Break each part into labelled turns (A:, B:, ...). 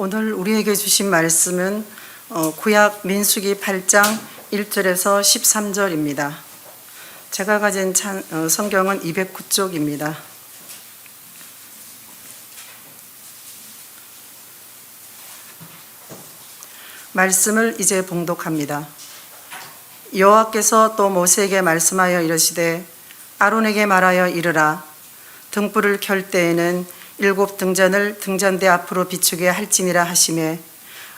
A: 오늘 우리에게 주신 말씀은 구약 민수기 8장 1절에서 13절입니다. 제가 가진 성경은 209쪽입니다. 말씀을 이제 봉독합니다. 여호와께서 또 모세에게 말씀하여 이르시되 아론에게 말하여 이르라. 등불을 켤 때에는 7 등잔을 등잔대 앞으로 비추게 할지니라 하시매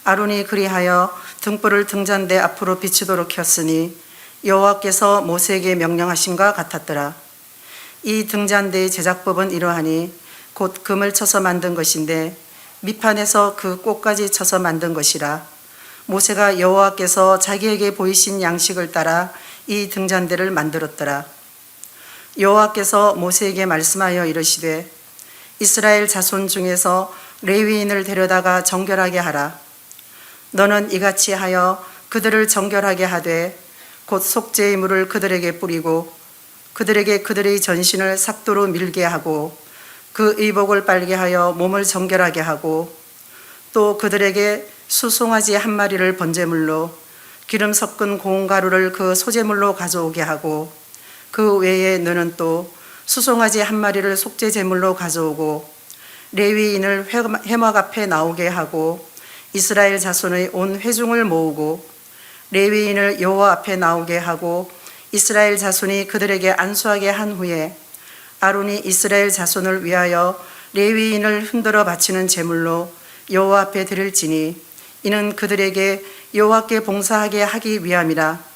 A: 아론이 그리하여 등불을 등잔대 앞으로 비추도록 켰으니 여호와께서 모세에게 명령하심과 같았더라. 이 등잔대의 제작법은 이러하니 곧 금을 쳐서 만든 것인데 밑판에서 그 꼭까지 쳐서 만든 것이라. 모세가 여호와께서 자기에게 보이신 양식을 따라 이 등잔대를 만들었더라. 여호와께서 모세에게 말씀하여 이르시되 이스라엘 자손 중에서 레위인을 데려다가 정결하게 하라. 너는 이같이 하여 그들을 정결하게 하되 곧 속죄의 물을 그들에게 뿌리고 그들에게 그들의 전신을 삭도로 밀게 하고 그 의복을 빨게 하여 몸을 정결하게 하고 또 그들에게 수송아지 한 마리를 번제물로 기름 섞은 고운 가루를 그 소제물로 가져오게 하고 그 외에 너는 또 수송아지 한 마리를 속죄 제물로 가져오고 레위인을 회막 앞에 나오게 하고 이스라엘 자손의 온 회중을 모으고 레위인을 여호와 앞에 나오게 하고 이스라엘 자손이 그들에게 안수하게 한 후에 아론이 이스라엘 자손을 위하여 레위인을 흔들어 바치는 제물로 여호와 앞에 드릴지니 이는 그들에게 여호와께 봉사하게 하기 위함이라.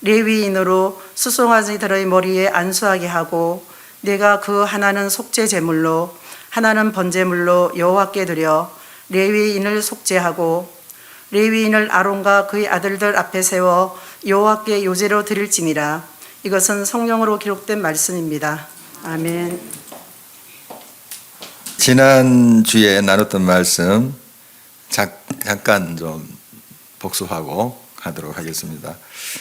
A: 레위인으로 수송아지들의 머리에 안수하게 하고 내가 그 하나는 속죄 제물로 하나는 번제물로 여호와께 드려 레위인을 속죄하고 레위인을 아론과 그의 아들들 앞에 세워 여호와께 요제로 드릴지니라. 이것은 성령으로 기록된 말씀입니다. 아멘.
B: 지난주에 나눴던 말씀 잠깐 좀 복습하고 가도록 하겠습니다.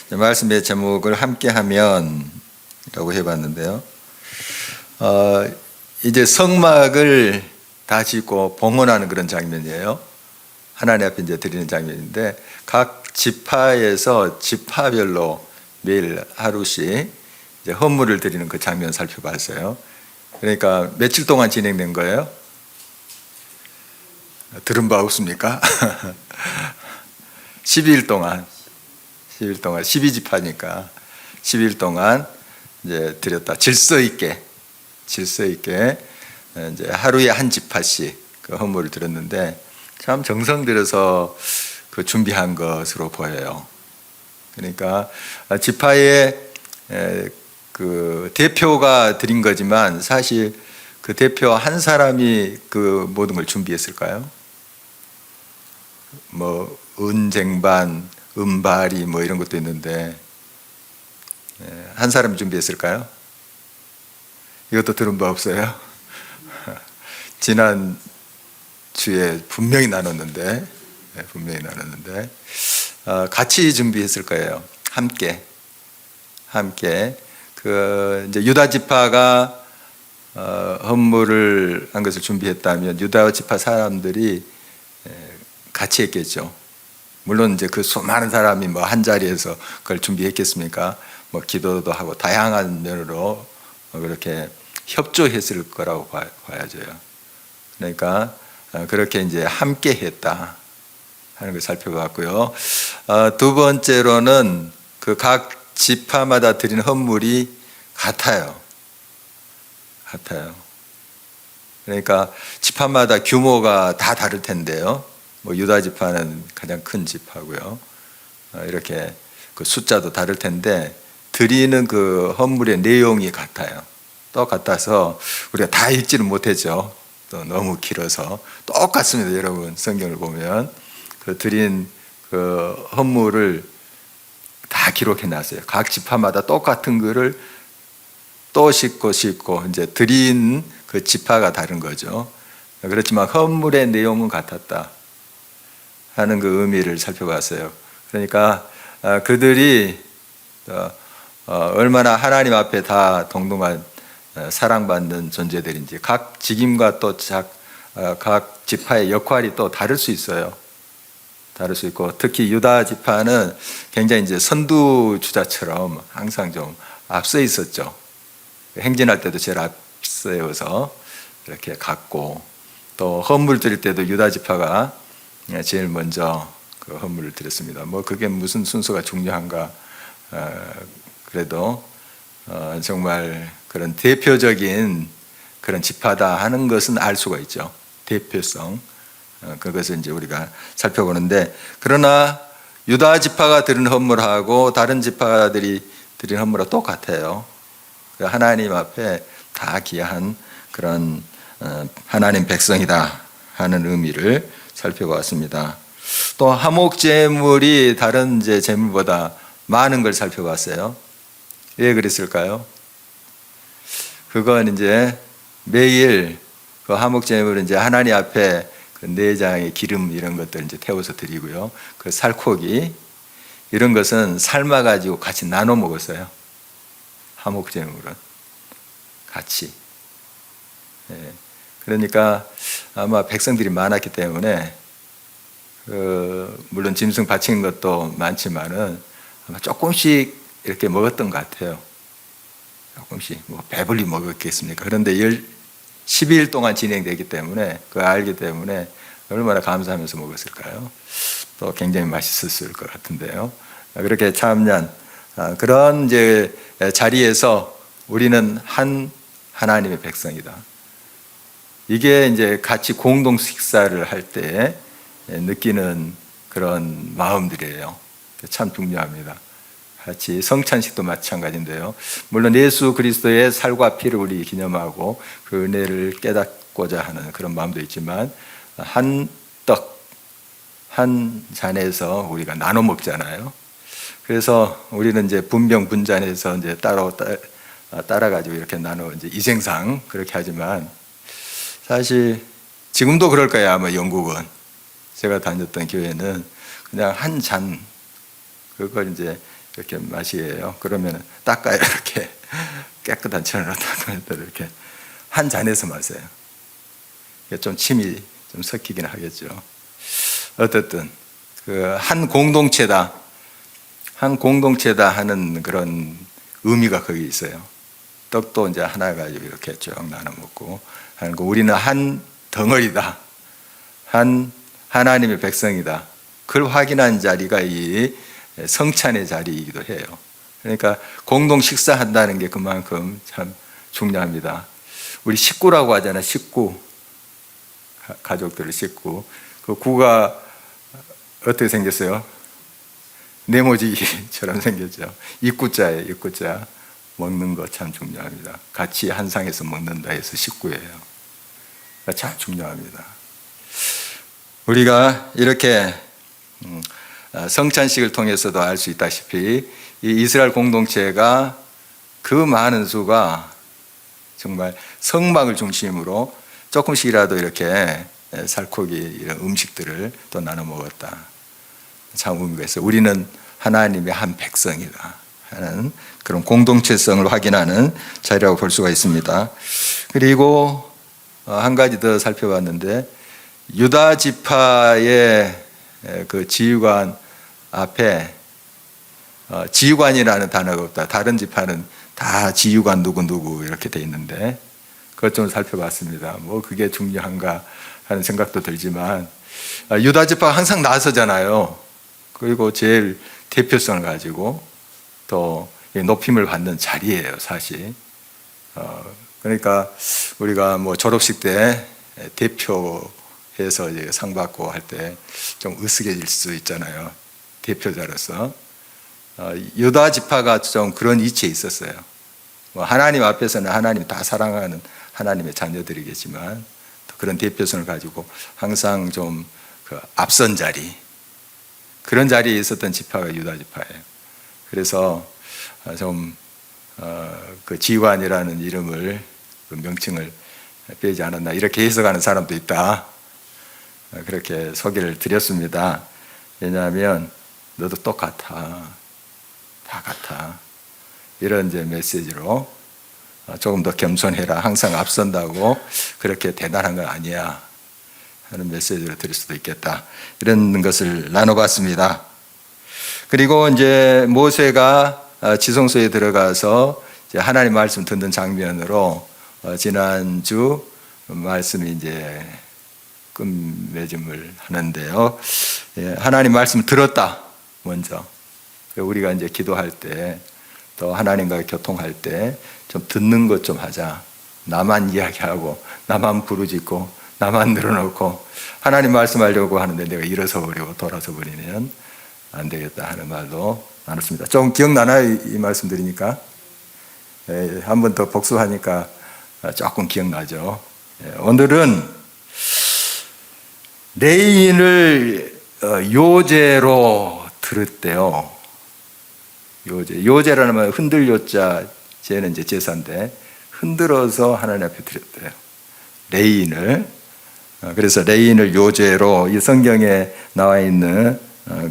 B: 말씀의 제목을 함께하면 라고 해봤는데요. 이제 성막을 다 짓고 봉헌하는 그런 장면이에요. 하나님 앞에 이제 드리는 장면인데 각 지파에서 지파별로 매일 하루씩 이제 헌물을 드리는 그 장면 살펴봤어요. 그러니까 며칠 동안 진행된 거예요? 들은 바 없습니까? 12일 동안 12지파니까 12일 동안 이제 드렸다. 질서 있게 이제 하루에 한 지파씩 그 헌물을 드렸는데 참 정성 들여서 그 준비한 것으로 보여요. 그러니까 지파의 그 대표가 드린 거지만 사실 그 대표 한 사람이 그 모든 걸 준비했을까요? 뭐 은쟁반, 은발이 뭐 이런 것도 있는데 한 사람이 준비했을까요? 이것도 들은 바 없어요? 지난 주에 분명히 나눴는데 같이 준비했을 거예요. 함께 그 이제 유다 지파가 헌물을 한 것을 준비했다면 유다 지파 사람들이 같이 했겠죠. 물론 이제 그 수많은 사람이 뭐 한 자리에서 그걸 준비했겠습니까? 뭐 기도도 하고 다양한 면으로 그렇게 협조했을 거라고 봐야죠. 그러니까 그렇게 이제 함께 했다 하는 걸 살펴봤고요. 두 번째로는 그 각 지파마다 드리는 헌물이 같아요. 그러니까 지파마다 규모가 다 다를 텐데요. 뭐 유다 지파는 가장 큰 지파고요. 이렇게 그 숫자도 다를 텐데 드리는 그 헌물의 내용이 같아요. 똑같아서 우리가 다 읽지는 못했죠. 또 너무 길어서 똑같습니다. 여러분 성경을 보면 그 드린 그 헌물을 다 기록해 놨어요. 각 지파마다 똑같은 거를 또 싣고 이제 드린 그 지파가 다른 거죠. 그렇지만 헌물의 내용은 같았다 하는 그 의미를 살펴봤어요. 그러니까 그들이 얼마나 하나님 앞에 다 동등한 사랑받는 존재들인지 각 직임과 또 각 지파의 역할이 또 다를 수 있어요. 다를 수 있고 특히 유다 지파는 굉장히 이제 선두주자처럼 항상 좀 앞서 있었죠. 행진할 때도 제일 앞서서 이렇게 갔고 또 헌물 드릴 때도 유다 지파가 제일 먼저 그 헌물을 드렸습니다. 뭐 그게 무슨 순서가 중요한가? 그래도 정말 그런 대표적인 그런 지파다 하는 것은 알 수가 있죠. 대표성. 그것을 이제 우리가 살펴보는데 그러나 유다 지파가 드린 헌물하고 다른 지파들이 드린 헌물하고 똑같아요. 하나님 앞에 다 귀한 그런 하나님 백성이다 하는 의미를 살펴보았습니다. 또 화목 제물이 다른 이제 제물보다 많은 걸 살펴봤어요. 왜 그랬을까요? 그건 이제 매일 그 화목 제물은 이제 하나님 앞에 그 내장의 기름 이런 것들 이제 태워서 드리고요. 그 살코기 이런 것은 삶아 가지고 같이 나눠 먹었어요. 화목 제물은 같이. 그러니까 아마 백성들이 많았기 때문에 물론 짐승 바친 것도 많지만은 아마 조금씩 이렇게 먹었던 것 같아요. 조금씩 뭐 배불리 먹었겠습니까? 그런데 12일 동안 진행되기 때문에 그걸 알기 때문에 얼마나 감사하면서 먹었을까요? 또 굉장히 맛있었을 것 같은데요. 그렇게 참여한 그런 이제 자리에서 우리는 한 하나님의 백성이다. 이게 이제 같이 공동 식사를 할 때 느끼는 그런 마음들이에요. 참 중요합니다. 같이 성찬식도 마찬가지인데요. 물론 예수 그리스도의 살과 피를 우리 기념하고 그 은혜를 깨닫고자 하는 그런 마음도 있지만 한 떡, 한 잔에서 우리가 나눠 먹잖아요. 그래서 우리는 이제 분병 분잔해서 이제 따라가지고 이렇게 나눠 이제 이생상 그렇게 하지만 사실 지금도 그럴 거예요. 아마 영국은 제가 다녔던 교회는 그냥 한 잔 그걸 이제 이렇게 마시게요. 그러면 닦아요. 이렇게 깨끗한 천으로 닦아요. 이렇게 한 잔에서 마세요. 좀 침이 좀 섞이긴 하겠죠. 어쨌든 그 한 공동체다, 한 공동체다 하는 그런 의미가 거기 있어요. 떡도 이제 하나 가지고 이렇게 쭉 나눠 먹고 하는 거. 우리는 한 덩어리다, 한 하나님의 백성이다. 그걸 확인한 자리가 이 성찬의 자리이기도 해요. 그러니까 공동 식사한다는 게 그만큼 참 중요합니다. 우리 식구라고 하잖아요. 식구. 가족들의 식구. 그 구가 어떻게 생겼어요? 네모지기처럼 생겼죠. 입구자예요. 입구자. 먹는 거 참 중요합니다. 같이 한 상에서 먹는다 해서 식구예요. 참 중요합니다. 우리가 이렇게 성찬식을 통해서도 알 수 있다시피 이 이스라엘 공동체가 그 많은 수가 정말 성막을 중심으로 조금씩이라도 이렇게 살코기 이런 음식들을 또 나눠 먹었다. 참 의미가 있어요. 우리는 하나님의 한 백성이다 하는 그런 공동체성을 확인하는 자리라고 볼 수가 있습니다. 그리고 한 가지 더 살펴봤는데 유다 지파의 그 지휘관 앞에 지휘관이라는 단어가 없다. 다른 지파는 다 지휘관 누구 이렇게 돼 있는데 그것 좀 살펴봤습니다. 뭐 그게 중요한가 하는 생각도 들지만 유다 지파가 항상 나서잖아요. 그리고 제일 대표성을 가지고 또 높임을 받는 자리예요, 사실. 그러니까 우리가 뭐 졸업식 때 대표해서 이제 상 받고 할 때 좀 으스개질 수 있잖아요. 대표자로서. 유다 지파가 좀 그런 위치에 있었어요. 뭐 하나님 앞에서는 하나님 다 사랑하는 하나님의 자녀들이겠지만 그런 대표성을 가지고 항상 좀 그 앞선 자리 그런 자리에 있었던 지파가 유다 지파예요. 그래서 좀 그 지휘관이라는 이름을 그 명칭을 빼지 않았나 이렇게 해석하는 사람도 있다. 그렇게 소개를 드렸습니다. 왜냐하면 너도 똑같아, 다 같아 이런 이제 메시지로 조금 더 겸손해라. 항상 앞선다고 그렇게 대단한 건 아니야. 하는 메시지를 드릴 수도 있겠다. 이런 것을 나눠봤습니다. 그리고 이제 모세가 지성소에 들어가서 이제 하나님 말씀 듣는 장면으로 지난주 말씀이 이제 끝맺음을 하는데요. 하나님 말씀 들었다. 먼저 우리가 이제 기도할 때 또 하나님과 교통할 때 좀 듣는 것 좀 하자. 나만 이야기하고 나만 부르짖고 나만 늘어놓고 하나님 말씀하려고 하는데 내가 일어서 버리고 돌아서 버리면 안 되겠다 하는 말도 나눴습니다. 좀 기억나나요? 이 말씀 드리니까 한 번 더 복수하니까 조금 기억나죠. 오늘은 레인을 요제로 들었대요. 요제라는 말 흔들요자 쟤는 이제 제사인데 흔들어서 하나님 앞에 드렸대요. 레인을. 그래서 레인을 요제로 이 성경에 나와 있는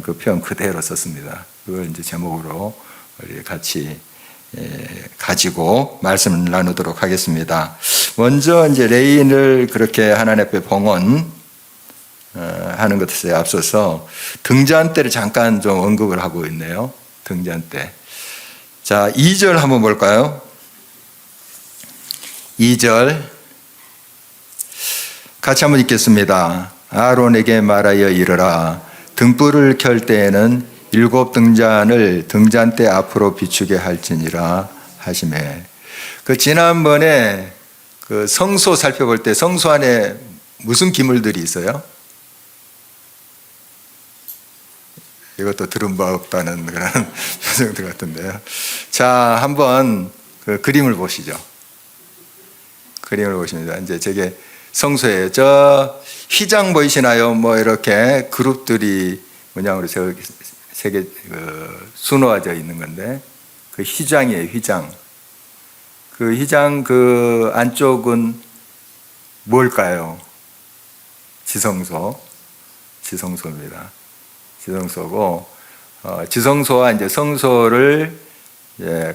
B: 그 표현 그대로 썼습니다. 그걸 이제 제목으로 우리 같이 가지고 말씀을 나누도록 하겠습니다. 먼저 이제 레인을 그렇게 하나님 앞에 봉헌 하는 것에 앞서서 등잔 때를 잠깐 좀 언급을 하고 있네요. 등잔 때. 자, 2절 한번 볼까요? 2절 같이 한번 읽겠습니다. 아론에게 말하여 이르라. 등불을 켤 때에는 7 등잔을 등잔대 앞으로 비추게 할지니라 하시매. 그 지난번에 그 성소 살펴볼 때 성소 안에 무슨 기물들이 있어요? 이것도 들은 바 없다는 그런 표정들 같은데요. 자, 한번 그 그림을 보시죠. 그림을 보십니다. 이제 저게 성소예요. 저 휘장 보이시나요? 뭐 이렇게 그룹들이 문양으로 세개 수놓아져 있는 건데 그 휘장이에요. 휘장. 그 휘장 그 안쪽은 뭘까요? 지성소. 지성소입니다. 지성소고 지성소와 이제 성소를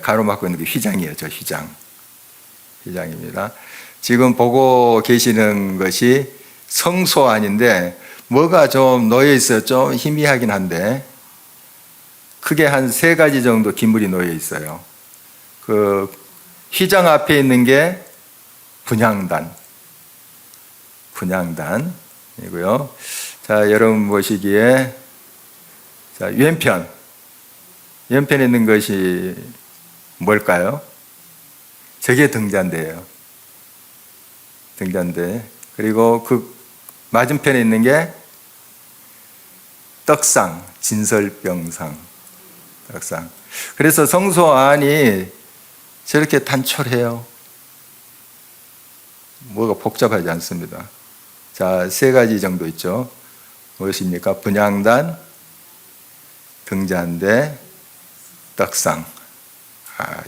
B: 가로막고 있는 게 휘장이에요. 저 휘장. 휘장입니다. 지금 보고 계시는 것이 성소 안인데 뭐가 좀 놓여 있어요. 좀 희미하긴 한데 크게 한 3가지 정도 기물이 놓여 있어요. 그 휘장 앞에 있는 게 분향단. 분향단이고요. 자, 여러분 보시기에 자, 왼편에 있는 것이 뭘까요? 저게 등잔대예요. 등잔대. 그리고 그 맞은편에 있는 게 떡상, 진설병상. 떡상. 그래서 성소 안이 저렇게 단촐해요. 뭐가 복잡하지 않습니다. 자, 3가지 정도 있죠. 무엇입니까? 분향단, 등잔대, 떡상.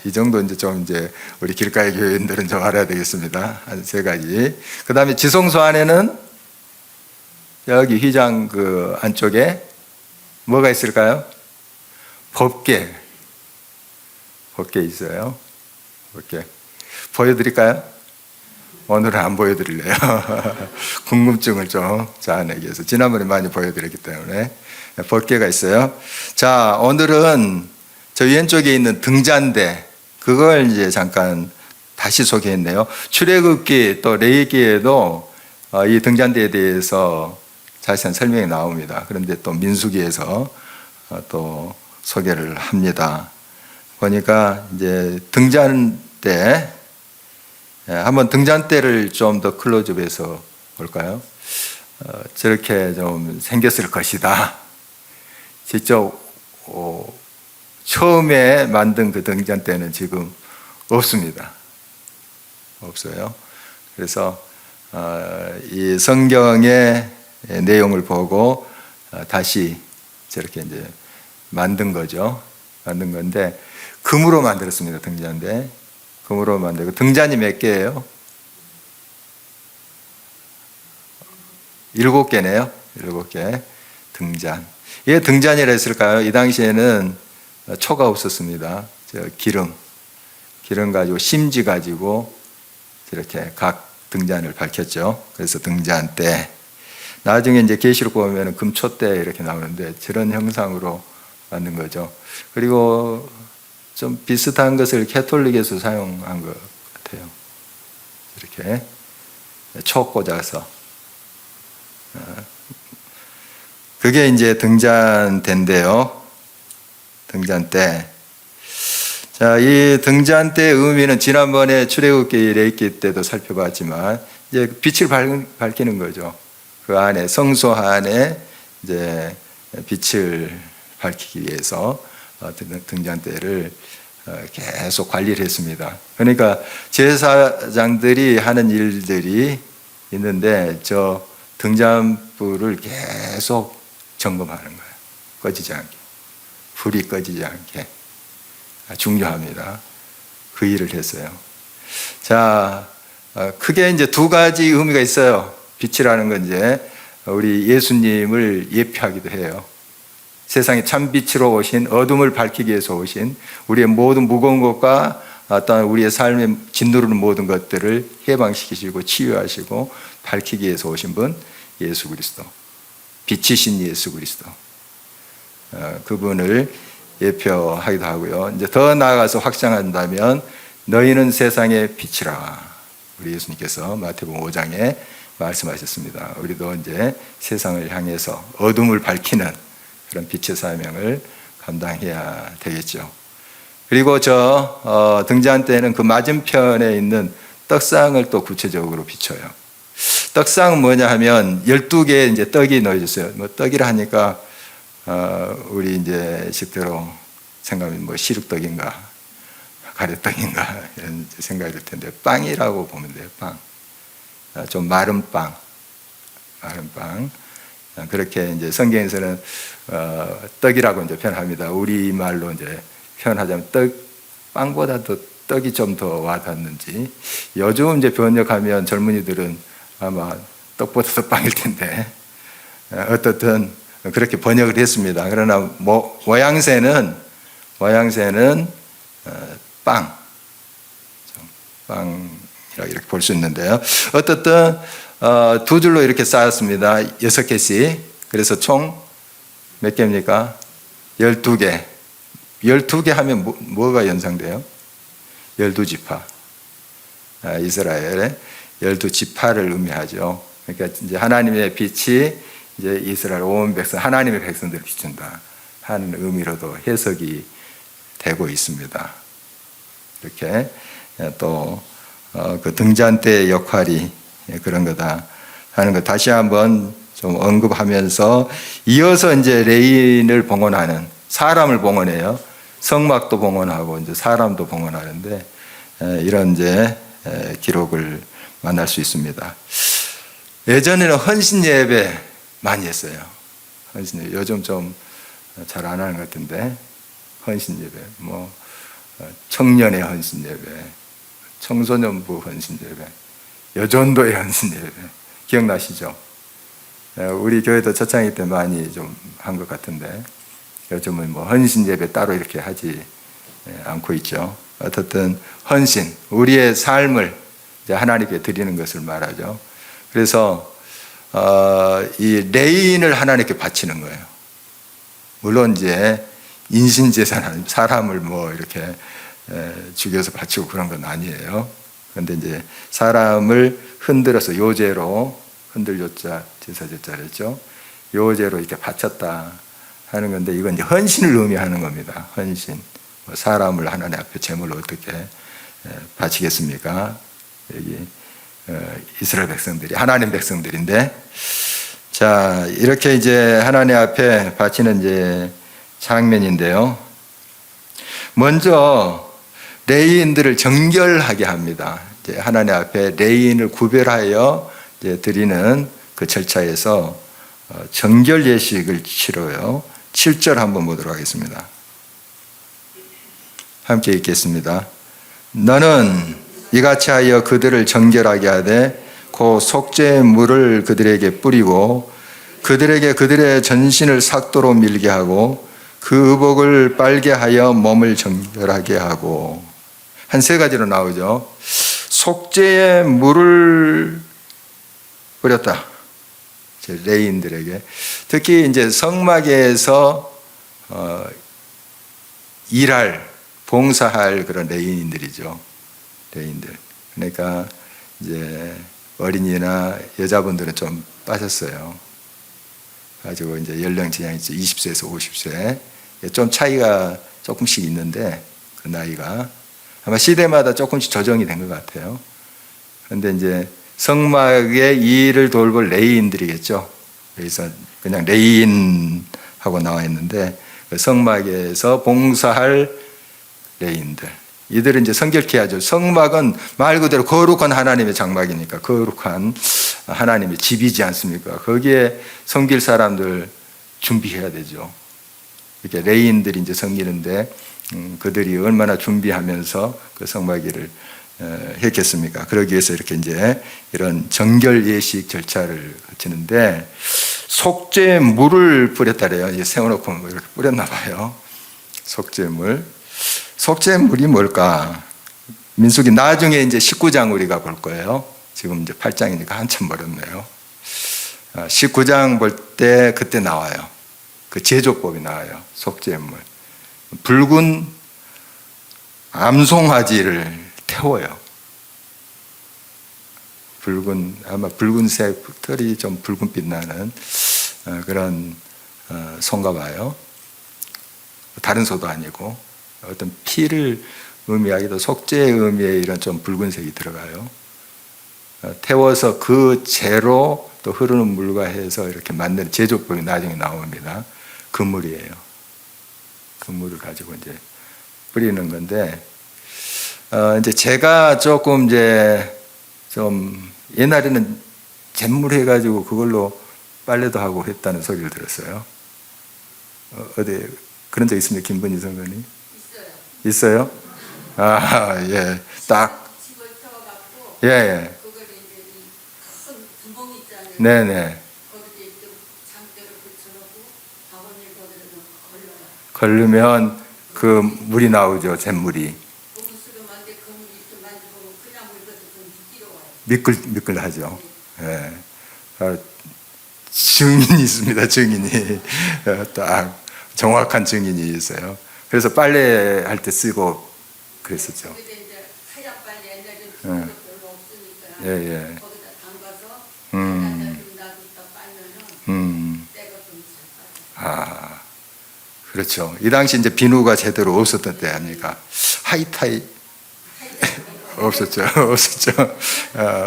B: 이 정도 이제 좀 이제 우리 길가의 교인들은 좀 알아야 되겠습니다. 한 3가지. 그 다음에 지성소 안에는 여기 휘장 그 안쪽에 뭐가 있을까요? 법궤. 법궤 있어요. 법궤. 보여드릴까요? 오늘은 안 보여드릴래요. 궁금증을 좀 자아내기 위해서. 지난번에 많이 보여드렸기 때문에. 법궤가 있어요. 자, 오늘은 저 왼쪽에 있는 등잔대, 그걸 이제 잠깐 다시 소개했네요. 출애굽기 또 레위기에도 이 등잔대에 대해서 자세한 설명이 나옵니다. 그런데 또 민수기에서 또 소개를 합니다. 보니까 이제 등잔대, 한번 등잔대를 좀 더 클로즈업해서 볼까요? 저렇게 좀 생겼을 것이다. 직접 처음에 만든 그 등잔대는 지금 없습니다. 없어요. 그래서 이 성경의 내용을 보고 다시 저렇게 이제 만든 거죠. 만든 건데 금으로 만들었습니다. 등잔대. 금으로 만들고 등잔이 몇 개예요? 7개네요. 7개. 등잔. 왜 등잔이라 했을까요? 이 당시에는 초가 없었습니다. 기름 가지고 심지 가지고 이렇게 각 등잔을 밝혔죠. 그래서 등잔대. 나중에 이제 계시록 보면 금촛대 이렇게 나오는데 저런 형상으로 만든 거죠. 그리고 좀 비슷한 것을 캐톨릭에서 사용한 것 같아요. 이렇게 초 꽂아서. 그게 이제 등잔대인데요. 등잔대. 자, 이 등잔대의 의미는 지난번에 출애굽기 레위기 때도 살펴봤지만 이제 빛을 밝히는 거죠. 그 안에 성소 안에 이제 빛을 밝히기 위해서 등잔대를 계속 관리를 했습니다. 그러니까 제사장들이 하는 일들이 있는데 저 등잔불을 계속 점검하는 거예요. 꺼지지 않게. 불이 꺼지지 않게. 중요합니다. 그 일을 했어요. 자, 크게 이제 두 가지 의미가 있어요. 빛이라는 건 이제 우리 예수님을 예표하기도 해요. 세상에 참 빛으로 오신, 어둠을 밝히기 위해서 오신, 우리의 모든 무거운 것과 어떤 우리의 삶에 짓누르는 모든 것들을 해방시키시고 치유하시고 밝히기 위해서 오신 분, 예수 그리스도. 빛이신 예수 그리스도. 그분을 예표하기도 하고요. 이제 더 나아가서 확장한다면 너희는 세상의 빛이라. 우리 예수님께서 마태복음 5장에 말씀하셨습니다. 우리도 이제 세상을 향해서 어둠을 밝히는 그런 빛의 사명을 감당해야 되겠죠. 그리고 저 등잔대는 그 맞은편에 있는 떡상을 또 구체적으로 비춰요. 떡상은 뭐냐 하면 12개의 이제 떡이 넣어졌어요. 뭐 떡이라 하니까 우리 이제 식대로 생각하면 뭐 시룩떡인가 가래떡인가 이런 생각이 들 텐데 빵이라고 보면 돼요. 빵. 좀 마른 빵. 그렇게 이제 성경에서는 떡이라고 이제 표현합니다. 우리 말로 이제 표현하자면 빵보다도 떡이 좀 더 와닿는지. 요즘 이제 번역하면 젊은이들은 아마 떡보다도 빵일 텐데 어떻든 그렇게 번역을 했습니다. 그러나 모양새는 빵이라고 이렇게 볼 수 있는데요. 어떻든 두 줄로 이렇게 쌓았습니다. 6개씩. 그래서 총 몇 개입니까? 12개. 12개 하면 뭐가 연상돼요? 12지파. 이스라엘의 12지파를 의미하죠. 그러니까 이제 하나님의 빛이 이제 이스라엘 온 백성, 하나님의 백성들을 비춘다 하는 의미로도 해석이 되고 있습니다. 이렇게 또 그 등잔대의 역할이 그런 거다 하는 거 다시 한번 좀 언급하면서 이어서 이제 레인을 봉헌하는 사람을 봉헌해요. 성막도 봉헌하고 이제 사람도 봉헌하는데 이런 이제 기록을 만날 수 있습니다. 예전에는 헌신 예배 많이 했어요. 헌신 예배. 요즘 좀 잘 안 하는 것 같은데 헌신 예배, 뭐 청년의 헌신 예배, 청소년부 헌신 예배, 여전도의 헌신 예배 기억나시죠? 우리 교회도 초창기 때 많이 좀 한 것 같은데 요즘은 뭐 헌신 예배 따로 이렇게 하지 않고 있죠. 어떻든 헌신, 우리의 삶을 이제 하나님께 드리는 것을 말하죠. 그래서 이 레인을 하나님께 바치는 거예요. 물론 이제 인신제사는 사람을 뭐 이렇게 죽여서 바치고 그런 건 아니에요. 그런데 이제 사람을 흔들어서 요제로 흔들요자 제사제자랬죠. 요제로 이렇게 바쳤다 하는 건데 이건 이제 헌신을 의미하는 겁니다. 헌신. 사람을 하나님 앞에 제물로 어떻게 바치겠습니까? 여기 이스라엘 백성들이 하나님 백성들인데 자 이렇게 이제 하나님 앞에 바치는 이제 장면인데요. 먼저 레위인들을 정결하게 합니다. 이제 하나님 앞에 레위인을 구별하여 이제 드리는 그 절차에서 정결 예식을 치러요. 7절 한번 보도록 하겠습니다. 함께 읽겠습니다. 너는 이같이 하여 그들을 정결하게 하되 그 속죄의 물을 그들에게 뿌리고 그들에게 그들의 전신을 삭도로 밀게 하고 그 의복을 빨게 하여 몸을 정결하게 하고 한 세 가지로 나오죠. 속죄의 물을 뿌렸다. 레인들에게. 특히 이제 성막에서 일할, 봉사할 그런 레인들이죠. 레인들. 그러니까 이제 어린이나 여자분들은 좀 빠졌어요. 가지고 이제 연령 지향이 20세에서 50세. 좀 차이가 조금씩 있는데 그 나이가 아마 시대마다 조금씩 조정이 된 것 같아요. 그런데 이제 성막의 일을 돌볼 레이인들이겠죠. 여기서 그냥 레이인하고 나와 있는데 성막에서 봉사할 레이인들. 이들은 이제 성결케 하죠. 성막은 말 그대로 거룩한 하나님의 장막이니까 거룩한 하나님의 집이지 않습니까? 거기에 섬길 사람들 준비해야 되죠. 이렇게 레이인들이 이제 섬기는데 그들이 얼마나 준비하면서 그 성막 일을 했겠습니까? 그러기 위해서 이렇게 이제 이런 정결 예식 절차를 거치는데 속죄 물을 뿌렸다래요. 세워놓고 이렇게 뿌렸나 봐요. 속죄물. 속죄물이 뭘까? 민수기 나중에 이제 19장 우리가 볼 거예요. 지금 이제 8장이니까 한참 멀었네요. 19장 볼 때 그때 나와요. 그 제조법이 나와요. 속죄물. 붉은 암송아지를 태워요. 아마 붉은색 털이 좀 붉은빛 나는 그런 소인가 봐요. 다른 소도 아니고 어떤 피를 의미하기도 속죄의 의미에 이런 좀 붉은색이 들어가요. 태워서 그 재로 또 흐르는 물과 해서 이렇게 만드는 제조법이 나중에 나옵니다. 그 물이에요. 그 물을 가지고 이제 뿌리는 건데, 이제 제가 조금 이제 좀 옛날에는 잿물 해가지고 그걸로 빨래도 하고 했다는 소리를 들었어요. 어디 그런 적 있습니까, 김건희 선생님? 있어요? 아, 예, 딱.
C: 집을 태워갖고
B: 예, 예.
C: 그걸 이제 큰 구멍 있잖아요.
B: 네네.
C: 거기에 이제 장대를 붙여놓고 바구니를 거기다 걸러요.
B: 걸르면 그 물이 나오죠, 잿물이.
C: 고무스름한데 그 물이 이렇게 만져보면 그냥 물보다 좀 부드러워요.
B: 미끌하죠. 예. 증인이 있습니다, 증인이. 딱 정확한 증인이 있어요. 그래서 빨래할 때 쓰고 그랬었죠.
C: 거기다 이제 하얀 빨래 옛날에는 필요도 별로 없으니까
B: 예, 예.
C: 거기다 담가서 좀 놔뒀다 빨면은 때가 좀 잘 빠져.
B: 아, 그렇죠. 이 당시 이제 비누가 제대로 없었던 때 아닙니까? 하이타이 없었죠. 없었죠.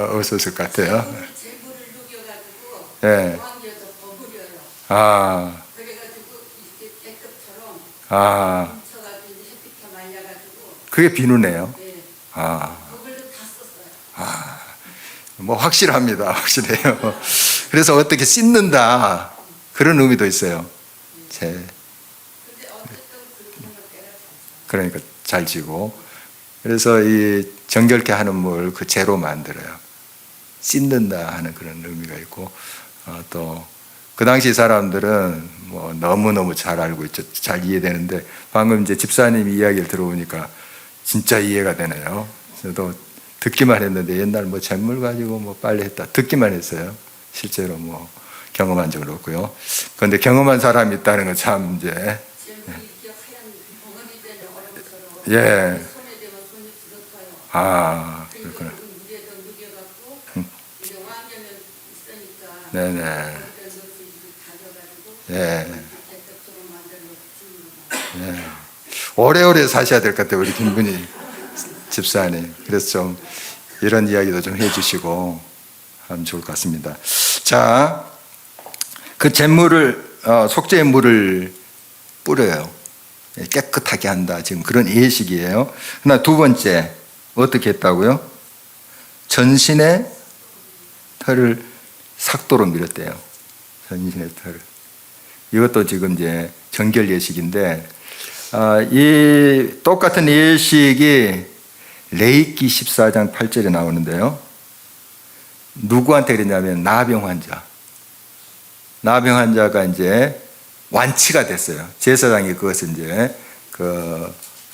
B: 없었을 것 같아요.
C: 재물을 녹여가지고
B: 예.
C: 왕겨서 버무려요.
B: 아,
C: 그래가지고 이렇게 백급처럼
B: 아,
C: 뭉쳐가지고 이제 햇빛에 말려가지고
B: 그게 비누네요.
C: 예,
B: 아,
C: 그걸로 다 썼어요.
B: 뭐 확실합니다. 확실해요. 그래서 어떻게 씻는다 그런 의미도 있어요.
C: 근데 어쨌든 그렇게 하면 때가 잘 차.
B: 그러니까 잘 지고. 그래서 이 정결케 하는 물 그 재로 만들어요. 씻는다 하는 그런 의미가 있고, 또 그 당시 사람들은 뭐 너무너무 잘 알고 있죠. 잘 이해되는데 방금 이제 집사님 이야기를 들어보니까 진짜 이해가 되네요. 저도 듣기만 했는데 옛날 뭐 잿물 가지고 뭐 빨래했다 듣기만 했어요. 실제로 뭐 경험한 적은 없고요. 그런데 경험한 사람이 있다는 건 참 이제
C: 재물이 이렇게 하얀 덩어리잖아요. 얼음처럼.
B: 예.
C: 손에 대면 손이 부럽어요.
B: 아,
C: 그러니까
B: 그렇구나.
C: 그 물에다 녹여갖고 이제 왕겨면 있으니까
B: 네네.
C: 거기다 넣어서 이렇게 가져가지고
B: 예.
C: 백급처럼 만들어 주는 거.
B: 예. 오래오래 사셔야 될 것 같아요, 우리 김근희 집사님. 그래서 좀 이런 이야기도 좀 해주시고 하면 좋을 것 같습니다. 자, 그 잿물을 속죄의 물을 뿌려요. 깨끗하게 한다. 지금 그런 예식이에요. 그러나 두 번째 어떻게 했다고요? 전신의 털을 삭도로 밀었대요. 전신의 털을. 이것도 지금 이제 정결 예식인데, 이 똑같은 예식이 레위기 14장 8절에 나오는데요. 누구한테 그랬냐면 나병 환자. 나병 환자가 이제 완치가 됐어요. 제사장이 그것을 이제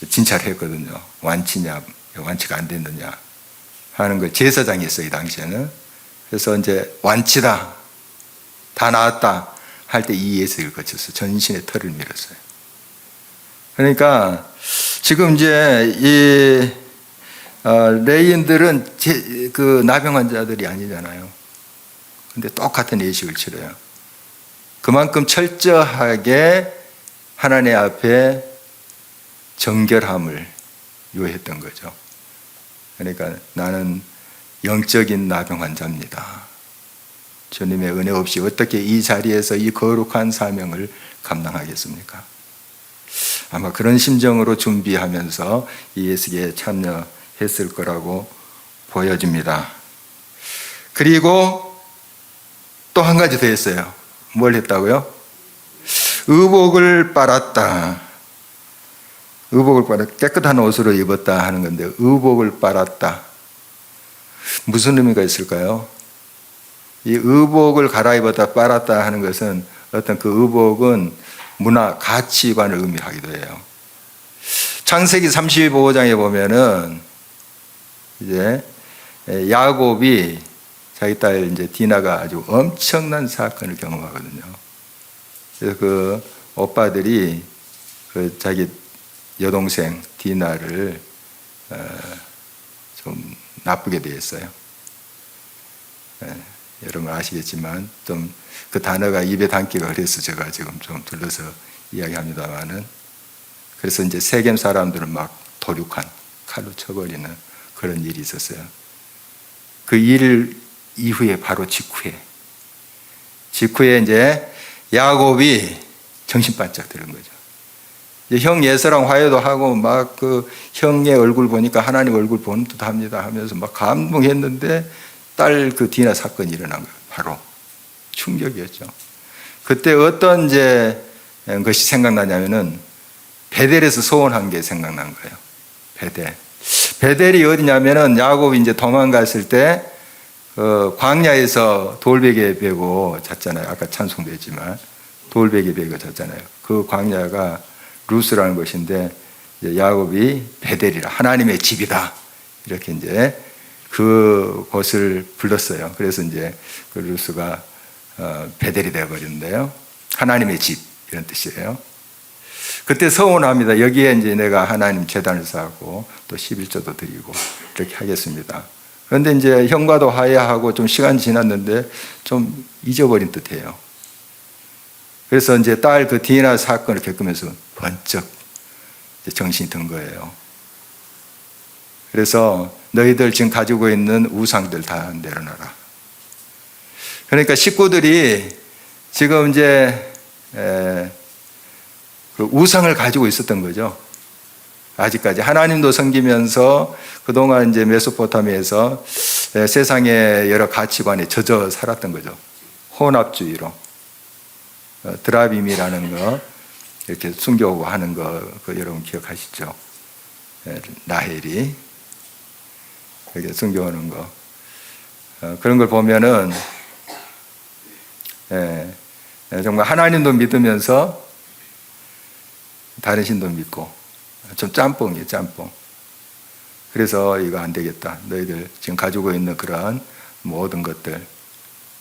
B: 진찰했거든요. 완치냐, 완치가 안 됐느냐 하는 걸 제사장이 했어요, 이 당시에는. 그래서 이제 완치다. 다 나았다 할 때 이 예식을 거쳐서 전신의 털을 밀었어요. 그러니까 지금 이제 이 레인들은 그 나병 환자들이 아니잖아요. 근데 똑같은 예식을 치러요. 그만큼 철저하게 하나님 앞에 정결함을 요했던 거죠. 그러니까 나는 영적인 나병 환자입니다. 주님의 은혜 없이 어떻게 이 자리에서 이 거룩한 사명을 감당하겠습니까? 아마 그런 심정으로 준비하면서 이 예식에 참여했을 거라고 보여집니다. 그리고 또 한 가지 더 했어요. 뭘 했다고요? 의복을 빨았다. 의복을 빨았다. 깨끗한 옷으로 입었다 하는 건데 의복을 빨았다. 무슨 의미가 있을까요? 이 의복을 갈아입었다 빨았다 하는 것은 어떤 그 의복은 문화 가치관을 의미하기도 해요. 창세기 35장에 보면은 이제 야곱이 자기 딸 이제 디나가 아주 엄청난 사건을 경험하거든요. 그래서 그 오빠들이 그 자기 여동생 디나를 좀 나쁘게 대했어요. 여러분 아시겠지만 좀 그 단어가 입에 담기가 그래서 제가 지금 좀 둘러서 이야기합니다만은, 그래서 이제 세겜 사람들은 막 도륙한 칼로 쳐버리는 그런 일이 있었어요. 그 일 이후에 바로 직후에 이제 야곱이 정신 바짝 들은 거죠. 이제 형 예서랑 화해도 하고 막 그 형의 얼굴 보니까 하나님 얼굴 보는 듯 합니다 하면서 막 감동했는데 딸 그 디나 사건이 일어난 거예요. 바로 충격이었죠. 그때 어떤 이제 것이 생각나냐면은 베델에서 소원한 게 생각난 거예요. 베델이 어디냐면은 야곱이 이제 도망갔을 때 광야에서 돌베개 베고 잤잖아요. 아까 찬송도 했지만 돌베개 베고 잤잖아요. 그 광야가 루스라는 것인데 야곱이 베델이라 하나님의 집이다 이렇게 이제 그 곳을 불렀어요. 그래서 이제 그 루스가 베델이 되어버렸는데요. 하나님의 집 이런 뜻이에요. 그때 서원합니다. 여기에 이제 내가 하나님 제단을 쌓고 또 11조도 드리고 이렇게 하겠습니다. 그런데 이제 형과도 화해하고 좀 시간이 지났는데 좀 잊어버린 듯해요. 그래서 이제 딸 그 디나 사건을 겪으면서 번쩍 정신이 든 거예요. 그래서 너희들 지금 가지고 있는 우상들 다 내려놔라. 그러니까 식구들이 지금 이제 그 우상을 가지고 있었던 거죠. 아직까지 하나님도 섬기면서 그동안 이제 메소포타미아에서 세상의 여러 가치관에 젖어 살았던 거죠. 혼합주의로. 드라빔이라는 거 이렇게 숨겨오고 하는 거 그 여러분 기억하시죠? 라헬이 이렇게 숨겨오는 거 그런 걸 보면은 정말 하나님도 믿으면서 다른 신도 믿고 좀 짬뽕이에요, 짬뽕. 그래서 이거 안 되겠다. 너희들 지금 가지고 있는 그런 모든 것들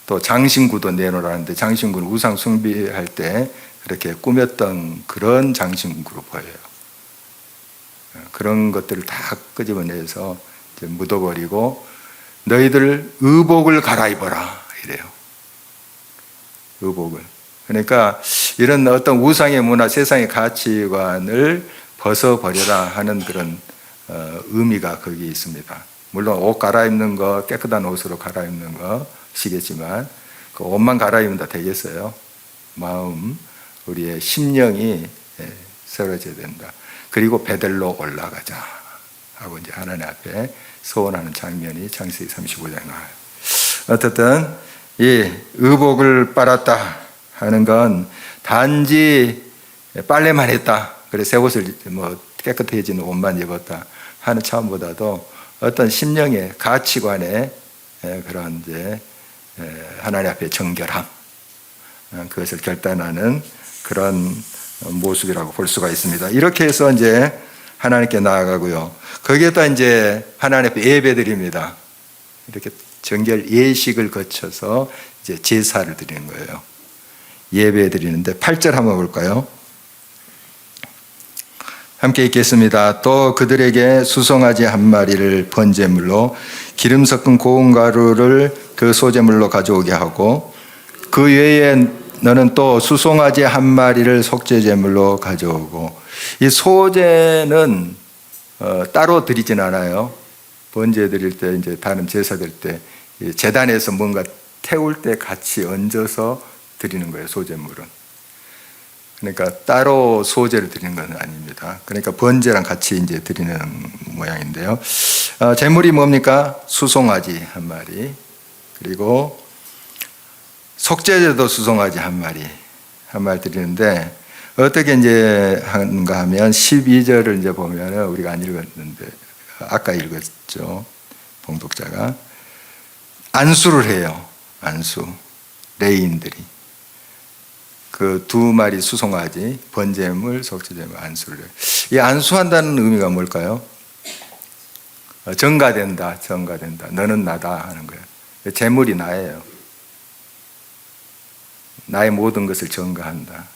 B: 또 장신구도 내놓으라는데 장신구는 우상 숭배할 때 그렇게 꾸몄던 그런 장신구로 보여요. 그런 것들을 다 끄집어내서 이제 묻어버리고 너희들 의복을 갈아입어라 이래요. 의복을. 그러니까 이런 어떤 우상의 문화, 세상의 가치관을 벗어버려라 하는 그런 의미가 거기에 있습니다. 물론 옷 갈아입는 거, 깨끗한 옷으로 갈아입는 것이겠지만 그 옷만 갈아입으면 다 되겠어요. 마음, 우리의 심령이 세워져야 된다. 그리고 베델로 올라가자 하고 이제 하나님 앞에 소원하는 장면이 창세기 35장에 나와요. 어쨌든 이 의복을 빨았다 하는 건 단지 빨래만 했다. 그래 새 옷을 뭐 깨끗해진 옷만 입었다 하는 차원보다도 어떤 심령의 가치관의 그런 이제 하나님 앞에 정결함, 그것을 결단하는 그런 모습이라고 볼 수가 있습니다. 이렇게 해서 이제 하나님께 나아가고요. 거기에다 이제 하나님 앞에 예배드립니다. 이렇게 정결 예식을 거쳐서 이제 제사를 드리는 거예요. 예배 드리는데 8절 한번 볼까요? 함께 읽겠습니다. 또 그들에게 수송아지 한 마리를 번제물로 기름 섞은 고운 가루를 그 소제물로 가져오게 하고 그 외에 너는 또 수송아지 한 마리를 속죄제물로 가져오고 이 소제는 따로 드리진 않아요. 번제 드릴 때 이제 다른 제사 드릴 때 제단에서 뭔가 태울 때 같이 얹어서 드리는 거예요. 소제물은. 그러니까 따로 소제를 드리는 건 아닙니다. 그러니까 번제랑 같이 이제 드리는 모양인데요. 제물이 뭡니까? 수송아지 한 마리, 그리고 속죄제도 수송아지 한 마리 드리는데 어떻게 이제 하는가 하면 12절을 이제 보면은 우리가 안 읽었는데 아까 읽었죠. 봉독자가 안수를 해요. 안수. 레인들이. 그 두 마리 수송아지, 번제물, 속죄제물 안수를 해요. 이 안수한다는 의미가 뭘까요? 전가된다. 너는 나다 하는 거예요. 제물이 나예요. 나의 모든 것을 전가한다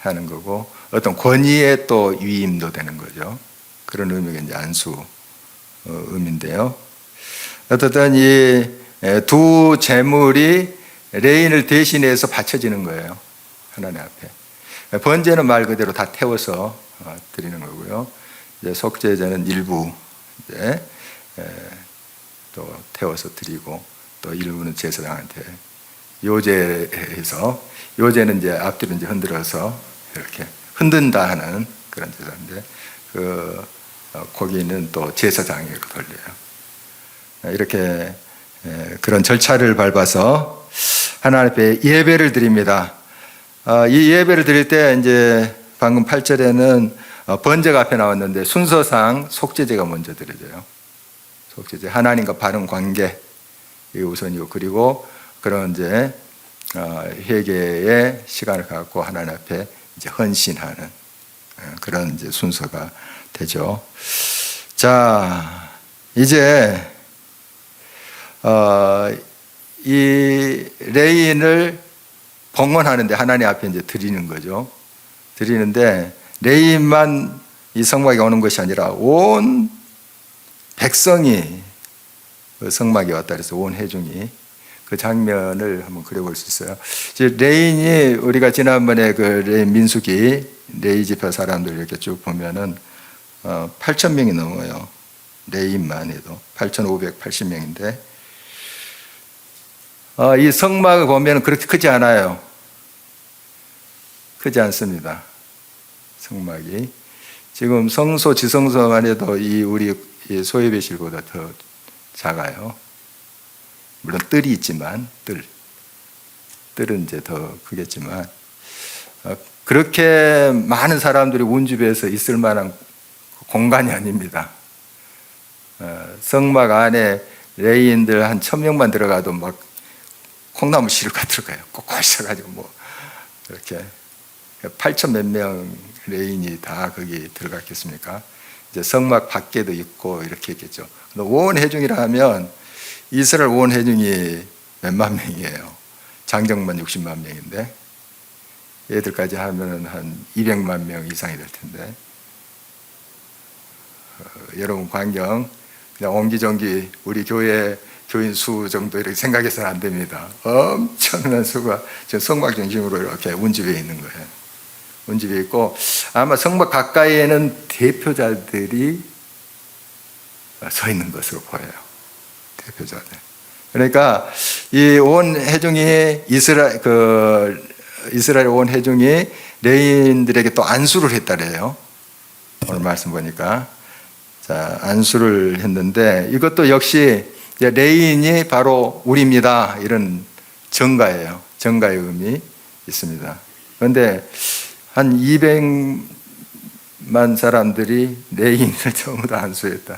B: 하는 거고 어떤 권위의 또 위임도 되는 거죠. 그런 의미가 이제 안수 의미인데요. 어쨌든 이 두 제물이 레인을 대신해서 바쳐지는 거예요. 하나님 앞에. 번제는 말 그대로 다 태워서 드리는 거고요. 이제 속죄제는 일부 이제 또 태워서 드리고 또 일부는 제사장한테 요제해서 요제는 이제 앞뒤로 이제 흔들어서 이렇게 흔든다 하는 그런 제사인데 그 거기는 또 제사장에게 돌려요. 이렇게 그런 절차를 밟아서 하나님 앞에 예배를 드립니다. 이 예배를 드릴 때 이제 방금 8절에는 번제가 앞에 나왔는데 순서상 속죄제가 먼저 드려져요. 속죄제 하나님과 바른 관계 이 우선이고 그리고 그런 이제 회개의 시간을 갖고 하나님 앞에 이제 헌신하는 그런 이제 순서가 되죠. 자, 이제 이 레인을 봉헌하는데 하나님 앞에 이제 드리는 거죠. 드리는데 레인만 이 성막에 오는 것이 아니라 온 백성이 그 성막에 왔다 그래서 온 회중이 그 장면을 한번 그려볼 수 있어요. 이제 레인이 우리가 지난번에 그 레인 민수기 레이 지파 사람들 이렇게 쭉 보면은 8,000명이 넘어요. 레인만 해도 8,580명인데 이 성막을 보면 그렇게 크지 않아요. 크지 않습니다. 성막이 지금 성소 지성소만 해도 이 우리 소예배실보다 더 작아요. 물론 뜰이 있지만 뜰은 이제 더 크겠지만 그렇게 많은 사람들이 운집에서 있을 만한 공간이 아닙니다. 성막 안에 레인들 한 1,000명만 들어가도 막 콩나물 시루가 들어가요. 꼭 있어가지고 뭐 이렇게 8,000 몇 명 레인이 다 거기 들어갔겠습니까? 이제 성막 밖에도 있고 이렇게 있겠죠. 온 회중이라 하면 이스라엘 온 회중이 몇만 명이에요. 장정만 60만 명인데 얘들까지 하면 한 200만 명 이상이 될 텐데 여러분 광경 그냥 옹기종기 우리 교회 교인 수 정도 이렇게 생각해서는 안 됩니다. 엄청난 수가 지금 성막 중심으로 이렇게 운집에 있는 거예요. 운집에 있고 아마 성막 가까이에는 대표자들이 서 있는 것으로 보여요. 대표자들. 그러니까 이 온 회중이 이스라엘 온 회중이 레인들에게 또 안수를 했다래요. 오늘 말씀 보니까 자 안수를 했는데 이것도 역시 레인이 바로 우리입니다. 이런 정가예요. 정가의 의미 있습니다. 그런데 한 200만 사람들이 레인을 전부 다 안수했다.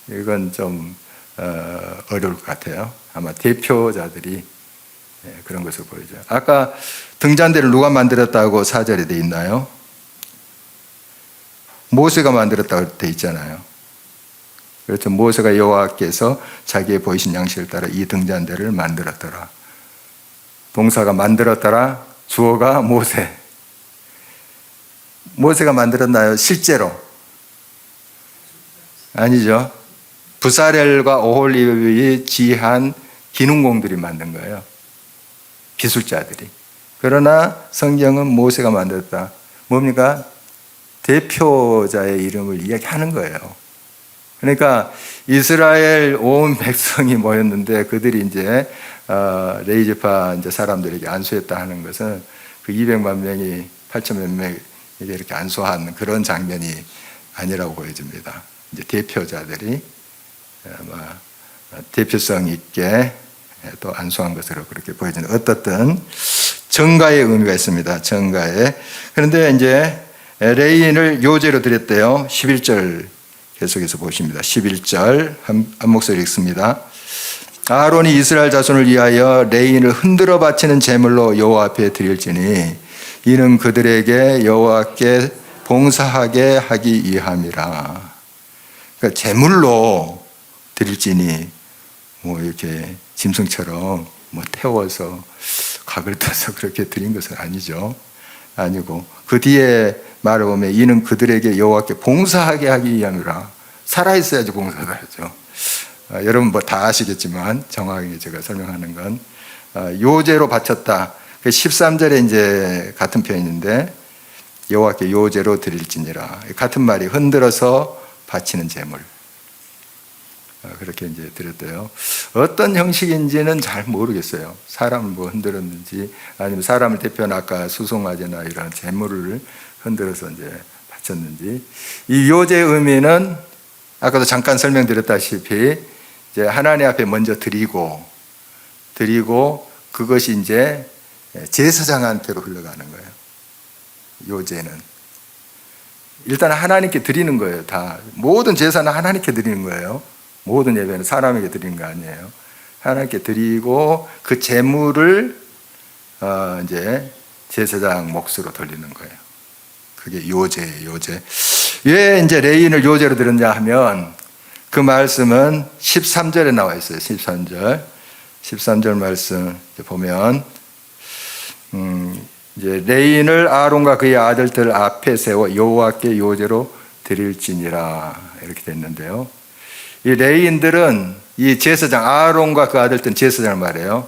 B: 이건 좀 어려울 것 같아요. 아마 대표자들이 그런 것을 보이죠. 아까 등잔대를 누가 만들었다고 4절에 돼 있나요? 모세가 만들었다고 돼 있잖아요. 그렇죠. 모세가 여호와께서 자기의 보이신 양식을 따라 이 등잔대를 만들었더라. 동사가 만들었더라. 주어가 모세. 모세가 만들었나요? 실제로? 아니죠. 부사렐과 오홀리브의 지한 기능공들이 만든 거예요. 기술자들이. 그러나 성경은 모세가 만들었다. 뭡니까? 대표자의 이름을 이야기하는 거예요. 그러니까 이스라엘 온 백성이 모였는데 그들이 이제 레이지파 이제 사람들에게 안수했다 하는 것은 그 200만 명이 8천 몇 명에게 이렇게 안수한 그런 장면이 아니라고 보여집니다. 이제 대표자들이 대표성 있게 또 안수한 것으로 그렇게 보여지는 어떻든 정가의 의미가 있습니다. 정가에. 그런데 이제 레인을 요제로 드렸대요. 11절 계속해서 보십니다. 11절 한 목소리 읽습니다. 아론이 이스라엘 자손을 위하여 레인을 흔들어 바치는 제물로 여호와 앞에 드릴지니 이는 그들에게 여호와께 봉사하게 하기 위함이라. 그러니까 제물로 드릴지니 뭐 이렇게 짐승처럼 뭐 태워서 각을 떠서 그렇게 드린 것은 아니죠. 아니고 그 뒤에 말을 보면 이는 그들에게 여호와께 봉사하게 하기 위함이라. 살아있어야지 봉사를 하죠. 여러분 뭐 다 아시겠지만 정확하게 제가 설명하는 건 요제로 바쳤다. 13절에 이제 같은 표현인데 여호와께 요제로 드릴지니라. 같은 말이 흔들어서 바치는 제물. 그렇게 이제 드렸대요. 어떤 형식인지는 잘 모르겠어요. 사람을 뭐 흔들었는지 아니면 사람을 대표한 아까 수송아지나 이런 제물을 흔들어서 이제 바쳤는지. 이 요제의 의미는 아까도 잠깐 설명드렸다시피 이제 하나님 앞에 먼저 드리고 그것이 이제 제사장한테로 흘러가는 거예요. 요제는 일단 하나님께 드리는 거예요. 다 모든 제사는 하나님께 드리는 거예요. 모든 예배는 사람에게 드리는 거 아니에요. 하나님께 드리고 그 제물을 이제 제사장 몫으로 돌리는 거예요. 그게 요제예요. 요제. 왜 이제 레인을 요제로 드렸냐 하면 그 말씀은 13절에 나와 있어요. 13절 말씀 보면 이제 레인을 아론과 그의 아들들 앞에 세워 여호와께 요제로 드릴지니라 이렇게 됐는데요. 이 레인들은 이 제사장 아론과 그 아들들은 제사장을 말해요.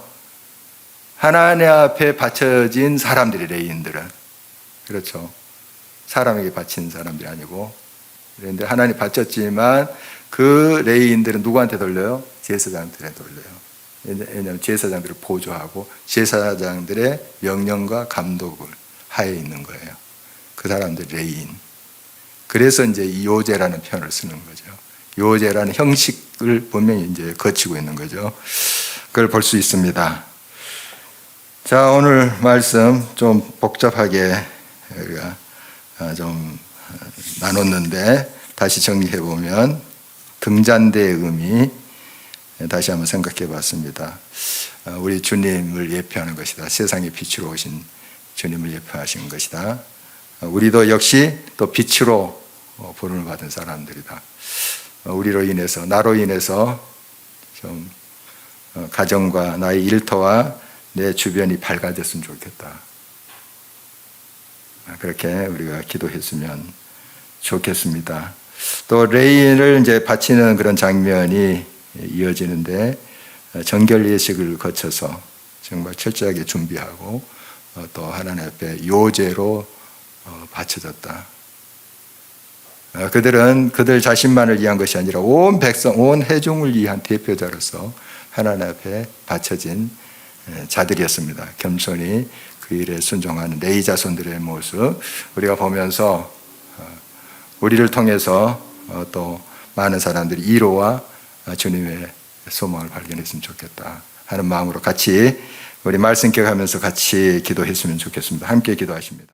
B: 하나님 앞에 바쳐진 사람들이 레인들은 그렇죠. 사람에게 바친 사람들이 아니고 그런데 하나님 바쳤지만 그 레인들은 누구한테 돌려요? 제사장들에 돌려요. 왜냐하면 제사장들을 보조하고 제사장들의 명령과 감독을 하에 있는 거예요. 그 사람들 레인. 그래서 이제 이 요제라는 표현을 쓰는 거죠. 요제라는 형식을 분명히 이제 거치고 있는 거죠. 그걸 볼 수 있습니다. 자, 오늘 말씀 좀 복잡하게 우리가 좀 나눴는데 다시 정리해 보면 등잔대의 의미 다시 한번 생각해 봤습니다. 우리 주님을 예표하는 것이다. 세상의 빛으로 오신 주님을 예표하신 것이다. 우리도 역시 또 빛으로 부름을 받은 사람들이다. 우리로 인해서 나로 인해서 좀 가정과 나의 일터와 내 주변이 밝아졌으면 좋겠다. 그렇게 우리가 기도했으면 좋겠습니다. 또 레인을 이제 바치는 그런 장면이 이어지는데 정결 예식을 거쳐서 정말 철저하게 준비하고 또 하나님 앞에 요제로 바쳐졌다. 그들은 그들 자신만을 위한 것이 아니라 온 백성, 온 회중을 위한 대표자로서 하나님 앞에 바쳐진 자들이었습니다. 겸손히 그 일에 순종하는 레위 자손들의 모습 우리가 보면서 우리를 통해서 또 많은 사람들이 이로와 주님의 소망을 발견했으면 좋겠다 하는 마음으로 같이 우리 말씀 기억하면서 같이 기도했으면 좋겠습니다. 함께 기도하십니다.